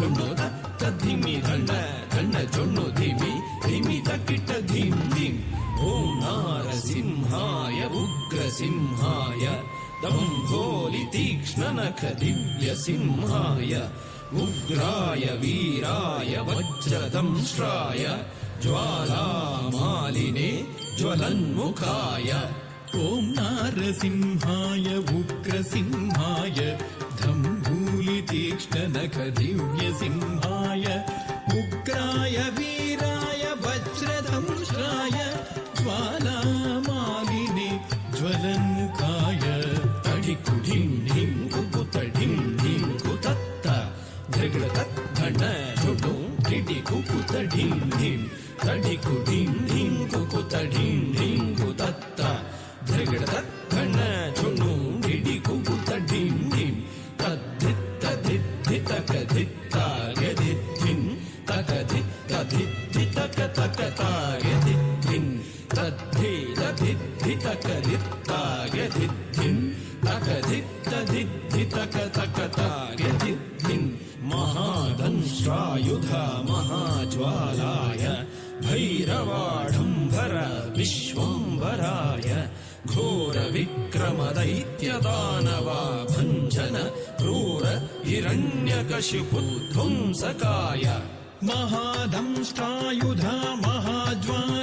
झुण्णु तत्त धिमि धण्ड धण्ड झुण्णु धिमि धिमि तकिट धिं धिं ॐ नारसिंहाय उग्रसिंहाय दम्भोलि तीक्ष्णनख दिव्यसिंहाय उग्राय वीराय वज्रदंष्ट्राय ज्वालामालिने ज्वलन्मुखाय ॐ नारसिंहाय उग्रसिंहाय दम्भोलि तीक्ष्णनख दिव्यसिंहाय उग्राय वीराय वज्रदंष्ट्राय ज्वालामालिने ज्वलन्मुखाय तडिकु ढिं ढिं कुकुत ढिं ढिं कुतत्त धृगृतत् धण्ड झुडु ढिडि कुकुत ढिं ढिं तडिकु ढिं ढिं कुकुत ढिं ढिं कुतत्त धृगृतत् धण्ड झुडु ढिडि कुकुत ढिं ढिं तद्धित्त धित्तितक धित्तागधित्थिं तकधित्तधित्तितक तकतागधित्थिं तद्धितधित्तितक धित्तागधित्थिं तकधित्तधित्तितक तकतागधित्थिं महादंष्ट्रायुध महाज्वालाय भैरवाढम्बर विश्वम्भराय घोर विक्रम दैत्यदानवा भञ्जन क्रूर हिरण्यकशिपुध्वंसकाय महादंष्ट्रायुध महाज्वालाय